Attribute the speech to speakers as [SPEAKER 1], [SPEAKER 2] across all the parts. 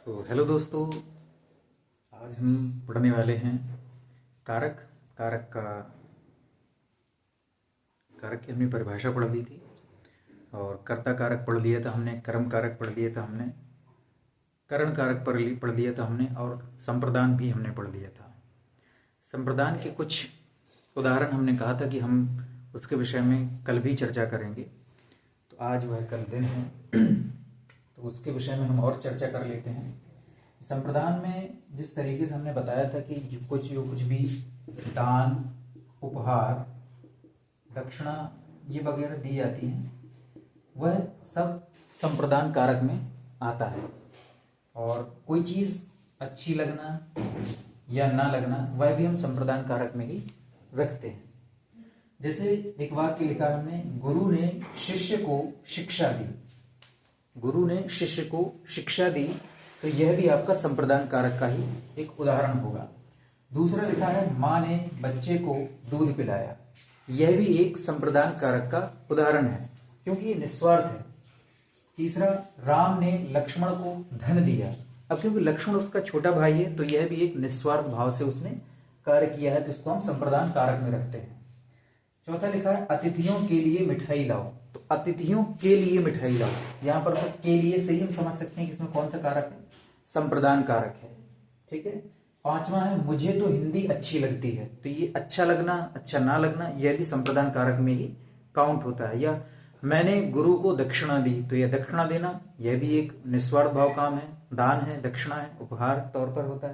[SPEAKER 1] तो हेलो दोस्तों, आज हम पढ़ने वाले हैं कारक। कारक का कारक की हमने परिभाषा पढ़ ली थी और कर्ता कारक पढ़ लिया था हमने, कर्म कारक पढ़ लिया था हमने, करण कारक पढ़ लिया था हमने और संप्रदान भी हमने पढ़ लिया था। संप्रदान के कुछ उदाहरण हमने कहा था कि हम उसके विषय में कल भी चर्चा करेंगे, तो आज वह कल दिन है तो उसके विषय में हम और चर्चा कर लेते हैं। संप्रदान में जिस तरीके से हमने बताया था कि जो कुछ भी दान, उपहार, दक्षिणा ये वगैरह दी जाती हैं, वह सब संप्रदान कारक में आता है। और कोई चीज़ अच्छी लगना या ना लगना, वह भी हम संप्रदान कारक में ही रखते हैं। जैसे एक वाक्य लिखा हमने, गुरु ने शिष्य को शिक्षा दी। गुरु ने शिष्य को शिक्षा दी, तो यह भी आपका संप्रदान कारक का ही एक उदाहरण होगा। दूसरा लिखा है, माँ ने बच्चे को दूध पिलाया। यह भी एक संप्रदान कारक का उदाहरण है, क्योंकि ये निस्वार्थ है। तीसरा, राम ने लक्ष्मण को धन दिया। अब क्योंकि लक्ष्मण उसका छोटा भाई है, तो यह भी एक निस्वार्थ भाव से उसने कार्य किया है, तो इसको हम संप्रदान कारक में रखते हैं। चौथा लिखा है, अतिथियों के लिए मिठाई लाओ। तो अतिथियों के लिए मिठाई लाओ, यहाँ पर के लिए से ही हम समझ सकते हैं कि इसमें कौन सा कारक है, संप्रदान कारक है। ठीक है। पांचवा है, मुझे तो हिंदी अच्छी लगती है। तो ये अच्छा लगना, अच्छा ना लगना, यह भी संप्रदान कारक में ही काउंट होता है। या मैंने गुरु को दक्षिणा दी, तो यह दक्षिणा देना, यह भी एक निस्वार्थ भाव काम है, दान है, दक्षिणा है, उपहार तौर पर होता है।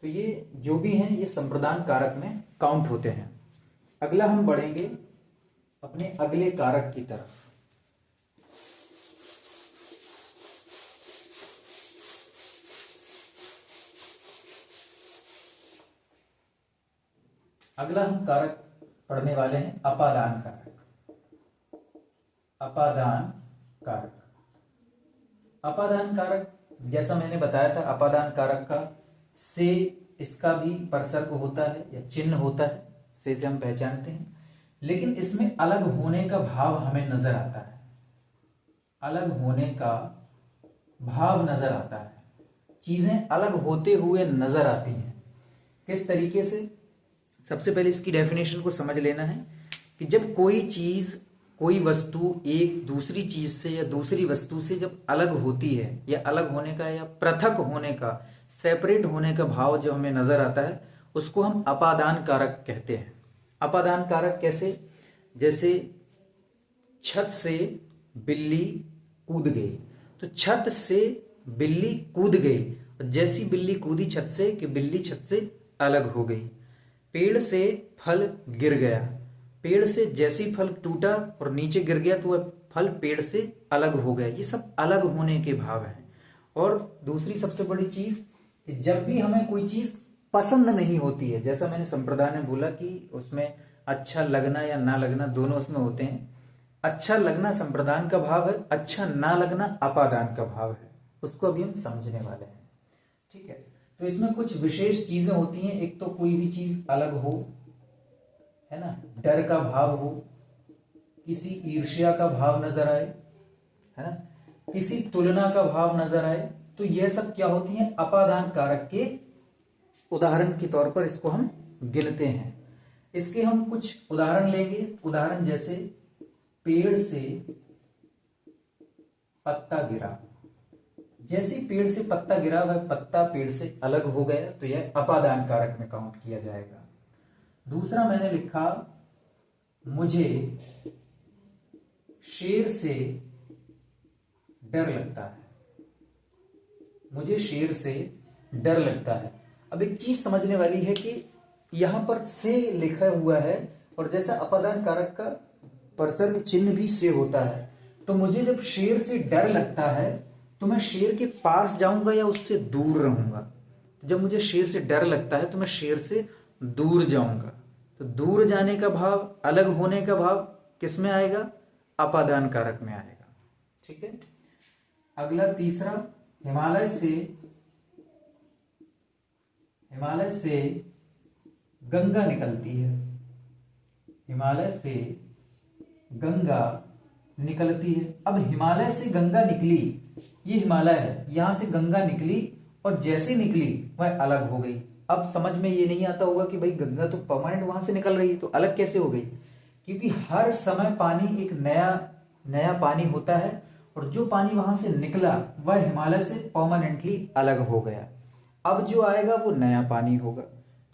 [SPEAKER 1] तो ये जो भी है, ये संप्रदान कारक में काउंट होते हैं। अगला हम बढ़ेंगे अपने अगले कारक की तरफ। अगला हम कारक पढ़ने वाले हैं अपादान कारक। अपादान कारक। अपादान कारक, जैसा मैंने बताया था, अपादान कारक का से इसका भी परसर्ग होता है या चिन्ह होता है, से हम पहचानते हैं। लेकिन इसमें अलग होने का भाव हमें नजर आता है। अलग होने का भाव नजर आता है, चीजें अलग होते हुए नजर आती हैं। किस तरीके से? सबसे पहले इसकी डेफिनेशन को समझ लेना है कि जब कोई चीज, कोई वस्तु एक दूसरी चीज से या दूसरी वस्तु से जब अलग होती है, या अलग होने का या पृथक होने का, सेपरेट होने का भाव जो हमें नजर आता है, उसको हम अपादान कारक कहते हैं। अपादान कारक कैसे? जैसे छत से बिल्ली कूद गई, तो छत से बिल्ली कूद गई, जैसी बिल्ली कूदी छत से कि बिल्ली छत से अलग हो गई। पेड़ से फल गिर गया, पेड़ से जैसी फल टूटा और नीचे गिर गया, तो वह फल पेड़ से अलग हो गया। ये सब अलग होने के भाव हैं। और दूसरी सबसे बड़ी चीज, जब भी हमें कोई चीज पसंद नहीं होती है, जैसा मैंने संप्रदाय में बोला कि उसमें अच्छा लगना या ना लगना दोनों उसमें होते हैं। अच्छा लगना संप्रदान का भाव है, अच्छा ना लगना अपादान का भाव है। उसको अभी हम समझने वाले हैं। ठीक है। तो इसमें कुछ विशेष चीजें होती हैं। एक तो कोई भी चीज अलग हो, है ना, डर का भाव हो, किसी ईर्ष्या का भाव नजर आए, है ना, किसी तुलना का भाव नजर आए, तो यह सब क्या होती हैं, अपादान कारक के उदाहरण के तौर पर इसको हम गिनते हैं। इसके हम कुछ उदाहरण लेंगे। उदाहरण जैसे पेड़ से पत्ता गिरा। जैसे पेड़ से पत्ता गिरा, वह पत्ता पेड़ से अलग हो गया, तो यह अपादान कारक में काउंट किया जाएगा। दूसरा मैंने लिखा, मुझे शेर से डर लगता है। मुझे शेर से डर लगता है। अब एक चीज समझने वाली है कि यहां पर से लिखा हुआ है, और जैसा अपादान कारक का परसर्ग चिन्ह भी से होता है, तो मुझे जब शेर से डर लगता है, तो मैं शेर के पास जाऊंगा या उससे दूर रहूंगा? जब मुझे शेर से डर लगता है, तो मैं शेर से दूर जाऊंगा। तो दूर जाने का भाव, अलग होने का भाव किस में आएगा? अपादान कारक में आएगा। ठीक है। अगला तीसरा, हिमालय से गंगा निकलती है। हिमालय से गंगा निकलती है। अब हिमालय से गंगा निकली, ये हिमालय है, यहां से गंगा निकली और जैसे निकली वह अलग हो गई। अब समझ में ये नहीं आता होगा कि भाई गंगा तो परमानेंट वहां से निकल रही है तो अलग कैसे हो गई, क्योंकि हर समय पानी एक नया नया पानी होता है और जो पानी वहां से निकला वह हिमालय से परमानेंटली अलग हो गया। अब जो आएगा वो नया पानी होगा।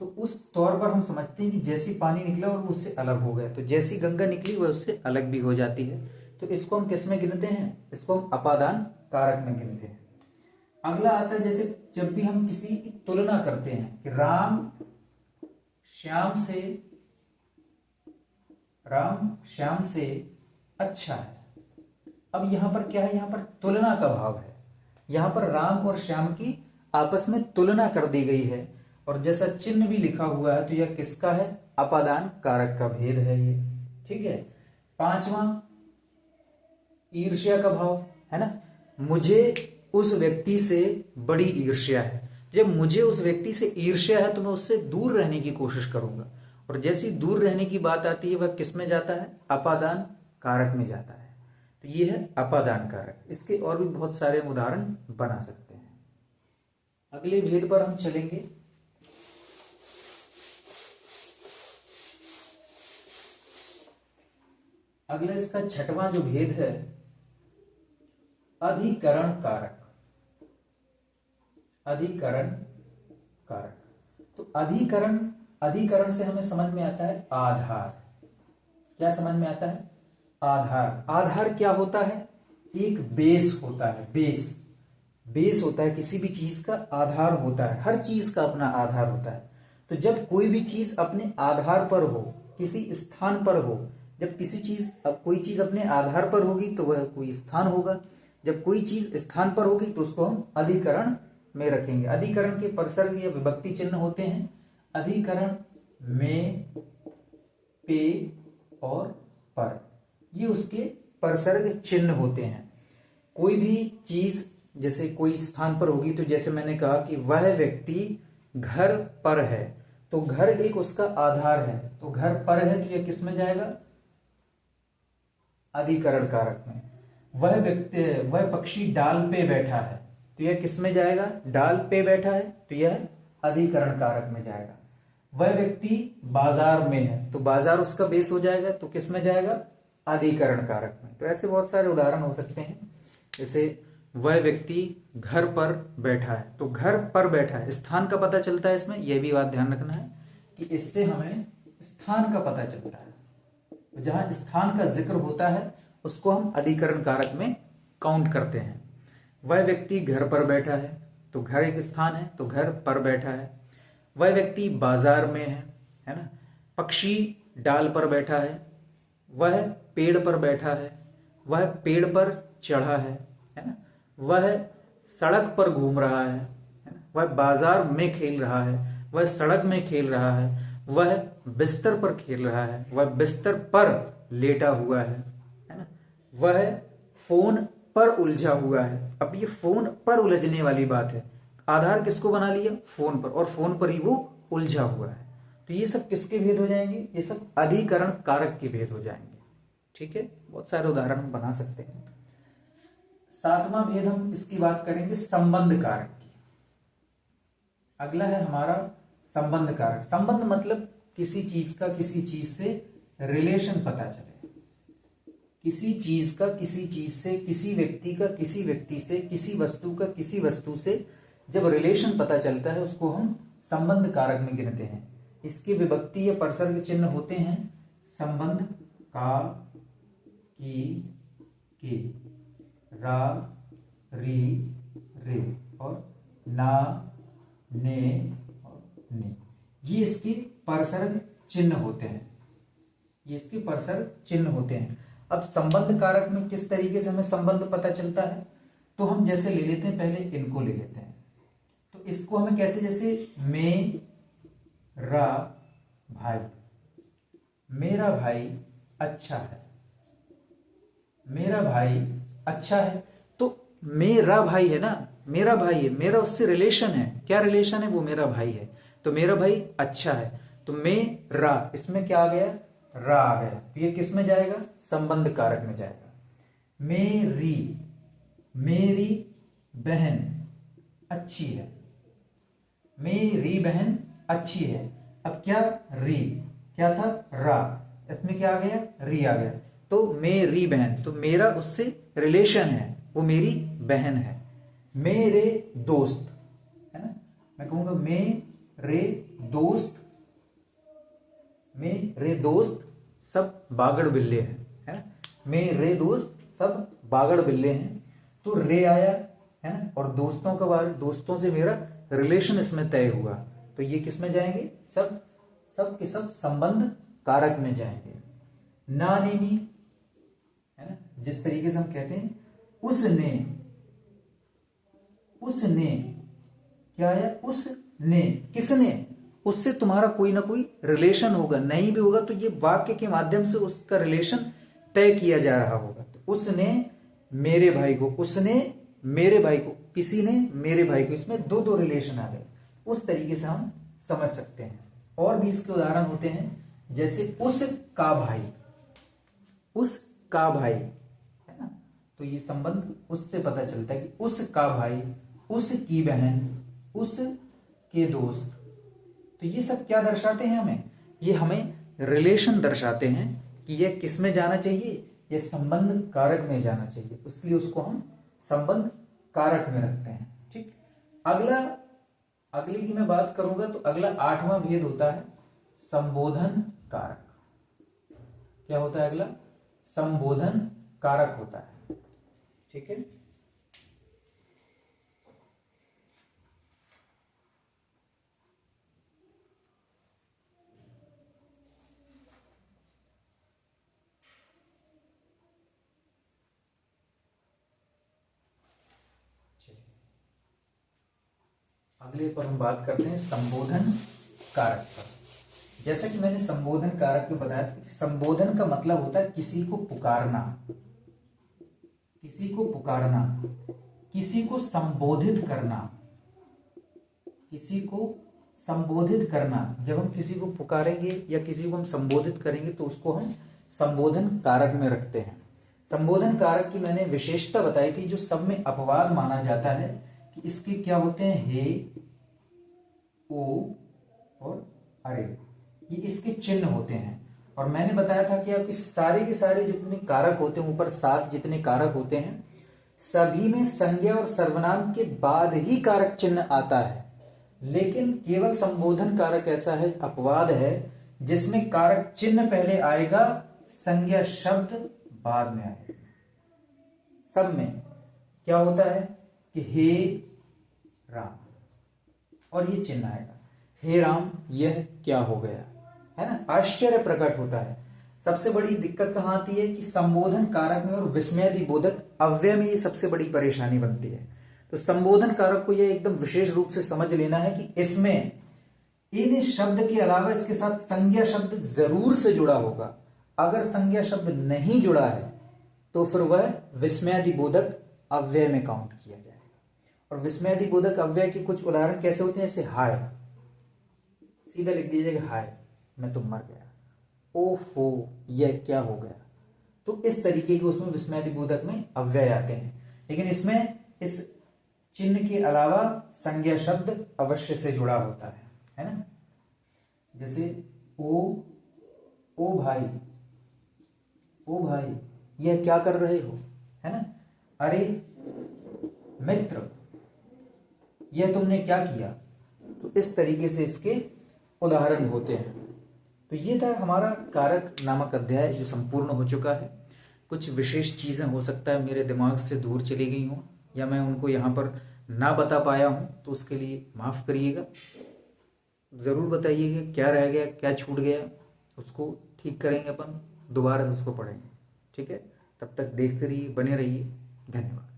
[SPEAKER 1] तो उस तौर पर हम समझते हैं कि जैसी पानी निकला और वो उससे अलग हो गया, तो जैसी गंगा निकली वह उससे अलग भी हो जाती है। तो इसको हम किस में गिनते हैं, इसको हम अपादान कारक में गिनते हैं। अगला आता है जैसे जब भी हम किसी की तुलना करते हैं कि राम श्याम से अच्छा है। अब यहां पर क्या है, यहां पर तुलना का भाव है, यहां पर राम और श्याम की आपस में तुलना कर दी गई है और जैसा चिन्ह भी लिखा हुआ है तो यह किसका है, अपादान कारक का भेद है ये। ठीक है। पांचवा ईर्ष्या का भाव है ना, मुझे उस व्यक्ति से बड़ी ईर्ष्या है। जब मुझे उस व्यक्ति से ईर्ष्या है तो मैं उससे दूर रहने की कोशिश करूंगा, और जैसी दूर रहने की बात आती है वह किस में जाता है, अपादान कारक में जाता है। तो ये है अपादान कारक। इसके और भी बहुत सारे उदाहरण बना सकते हैं। अगले भेद पर हम चलेंगे। अगला इसका छठवां जो भेद है, अधिकरण कारक। अधिकरण कारक, तो अधिकरण से हमें समझ में आता है आधार। क्या समझ में आता है, आधार। आधार क्या होता है, एक बेस होता है, बेस होता है, किसी भी चीज का आधार होता है, हर चीज का अपना आधार होता है। तो जब कोई भी चीज अपने आधार पर हो, किसी स्थान पर हो, जब कोई चीज अपने आधार पर होगी तो वह कोई स्थान होगा, जब कोई चीज स्थान पर होगी तो उसको हम अधिकरण में रखेंगे। अधिकरण के परसर्ग या विभक्ति चिन्ह होते हैं, अधिकरण में, पे और पर, ये उसके परसर्ग चिन्ह होते हैं। कोई भी चीज जैसे कोई स्थान पर होगी, तो जैसे मैंने कहा कि वह व्यक्ति घर पर है, तो घर एक उसका आधार है, तो घर पर है तो यह किस में जाएगा, अधिकरण कारक में। वह पक्षी डाल पे बैठा है, तो यह किस में जाएगा, डाल पे बैठा है, तो यह अधिकरण कारक में जाएगा। वह व्यक्ति बाजार में है, तो बाजार उसका बेस हो जाएगा, तो किस में जाएगा, अधिकरण कारक में। तो ऐसे बहुत सारे उदाहरण हो सकते हैं। जैसे वह व्यक्ति घर पर बैठा है, तो घर पर बैठा है, स्थान का पता चलता है इसमें, यह भी बात ध्यान रखना है कि इससे हमें स्थान का पता चलता है। जहां स्थान का जिक्र होता है उसको हम अधिकरण कारक में काउंट करते हैं। वह व्यक्ति घर पर बैठा है, तो घर एक स्थान है, तो घर पर बैठा है। वह व्यक्ति बाजार में है ना। पक्षी डाल पर बैठा है, वह पेड़ पर बैठा है, वह पेड़ पर चढ़ा है ना। वह सड़क पर घूम रहा है ना। वह बाजार में खेल रहा है, वह सड़क में खेल रहा है, वह बिस्तर पर खेल रहा है, वह बिस्तर पर लेटा हुआ है ना। वह फोन पर उलझा हुआ है। अब ये फोन पर उलझने वाली बात है, आधार किसको बना लिया, फोन पर, और फोन पर ही वो उलझा हुआ है। तो ये सब किसके भेद हो जाएंगे, ये सब अधिकरण कारक के भेद हो जाएंगे। ठीक है, बहुत सारे उदाहरण हम बना सकते हैं। सातवां भेद हम इसकी बात करेंगे संबंध कारक की। अगला है हमारा संबंध कारक। संबंध मतलब किसी चीज का किसी चीज से रिलेशन पता चले, किसी चीज का किसी चीज से, किसी व्यक्ति का किसी व्यक्ति से, किसी वस्तु का किसी वस्तु से जब रिलेशन पता चलता है उसको हम संबंध कारक में गिनते हैं। इसके विभक्ति या परसर्ग चिन्ह होते हैं संबंध, का, की, के, रा, री, रे और ना, ने और ने। ये इसके परसर्ग चिन्ह होते हैं, ये इसके परसर्ग चिन्ह होते हैं। अब संबंध कारक में किस तरीके से हमें संबंध पता चलता है, तो हम जैसे ले लेते हैं, पहले इनको ले लेते हैं। तो इसको हमें कैसे, जैसे मेरा भाई, मेरा भाई अच्छा है, मेरा भाई अच्छा है। तो मेरा भाई है ना, मेरा भाई है, मेरा उससे रिलेशन है। क्या रिलेशन है, वो मेरा भाई है, तो मेरा भाई अच्छा है। तो मेरा, इसमें क्या आ गया, रा आ गया, तो ये किस में जाएगा, संबंध कारक में जाएगा। मेरी, मेरी बहन अच्छी है, मेरी बहन अच्छी है। अब क्या, री, क्या था, रा, इसमें क्या आ गया, री आ गया। तो मेरी बहन, तो मेरा उससे रिलेशन है, वो मेरी बहन है। मेरे दोस्त, है ना, मैं कहूंगा मेरे दोस्त, मेरे दोस्त सब बागड़ बिल्ले हैं, है ना, मेरे दोस्त सब बागड़ बिल्ले हैं। तो रे आया, है ना, और दोस्तों का बारे, दोस्तों से मेरा रिलेशन इसमें तय हुआ, तो ये किस में जाएंगे, सब सब के सब संबंध कारक में जाएंगे। नानी, है ना, जिस तरीके से हम कहते हैं उसने, उसने क्या आया, उसने, किसने, उससे तुम्हारा कोई ना कोई रिलेशन होगा, नहीं भी होगा तो ये वाक्य के माध्यम से उसका रिलेशन तय किया जा रहा होगा। तो उसने मेरे भाई को, उसने मेरे भाई को, किसी ने मेरे भाई को, इसमें दो दो रिलेशन आ गए। उस तरीके से हम समझ सकते हैं। और भी इसके उदाहरण होते हैं, जैसे उसका भाई, उसका भाई, है ना, तो ये संबंध उससे पता चलता है कि उसका भाई, उसकी बहन, उसके दोस्त। तो ये सब क्या दर्शाते हैं हमें, ये हमें रिलेशन दर्शाते हैं कि ये किस में जाना चाहिए, ये संबंध कारक में जाना चाहिए, इसलिए उसको हम संबंध कारक में रखते हैं। ठीक, अगला, अगले की मैं बात करूंगा तो अगला 8वां भेद होता है संबोधन कारक। क्या होता है अगला, संबोधन कारक होता है। ठीक है, अगले पर हम बात करते हैं संबोधन कारक पर। जैसा कि मैंने संबोधन कारक में बताया था कि संबोधन का मतलब होता है किसी को पुकारना, किसी को पुकारना, किसी को संबोधित करना, किसी को संबोधित करना। जब हम किसी को पुकारेंगे या किसी को हम संबोधित करेंगे तो उसको हम संबोधन कारक में रखते हैं। संबोधन कारक की मैंने विशेषता बताई थी, जो सब में अपवाद माना जाता है कि इसके क्या होते हैं, हे, ओ और अरे, ये इसके चिन्ह होते हैं। और मैंने बताया था कि आपके सारे के सारे जितने कारक होते हैं, ऊपर 7 जितने कारक होते हैं, सभी में संज्ञा और सर्वनाम के बाद ही कारक चिन्ह आता है। लेकिन केवल संबोधन कारक ऐसा है, अपवाद है, जिसमें कारक चिन्ह पहले आएगा, संज्ञा शब्द बाद में आएगा। सब में क्या होता है कि हे राम, और ये चिन्ह आएगा, हे राम यह क्या हो गया, है ना, आश्चर्य प्रकट होता है। सबसे बड़ी दिक्कत कहां आती है कि संबोधन कारक में और विस्मयादि बोधक अव्यय में ये सबसे बड़ी परेशानी बनती है। तो संबोधन कारक को ये एकदम विशेष रूप से समझ लेना है कि इसमें इन शब्द के अलावा इसके साथ संज्ञा शब्द जरूर से जुड़ा होगा। अगर संज्ञा शब्द नहीं जुड़ा है तो फिर वह विस्मयादि बोधक अव्यय में काउंट किया जाएगा। और विस्मयादि बोधक अव्यय के कुछ उदाहरण कैसे होते हैं, जैसे हाय, सीधा लिख दीजिएगा हाय मैं तो मर गया, ओफो यह क्या हो गया। तो इस तरीके के उसमें विस्मयादि बोधक में अव्यय आते हैं। लेकिन इसमें इस चिन्ह के अलावा संज्ञा शब्द अवश्य से जुड़ा होता है ना। जैसे ओ भाई, ओ भाई यह क्या कर रहे हो, है ना। अरे मित्र यह तुमने क्या किया। तो इस तरीके से इसके उदाहरण होते हैं। तो ये था हमारा कारक नामक अध्याय जो संपूर्ण हो चुका है। कुछ विशेष चीजें हो सकता है मेरे दिमाग से दूर चली गई हों या मैं उनको यहाँ पर ना बता पाया हूं, तो उसके लिए माफ करिएगा। जरूर बताइएगा क्या रह गया, क्या छूट गया, उसको ठीक करेंगे अपन, दोबारा उसको पढ़ेंगे। ठीक है, तब तक देखते रहिए, बने रहिए। धन्यवाद।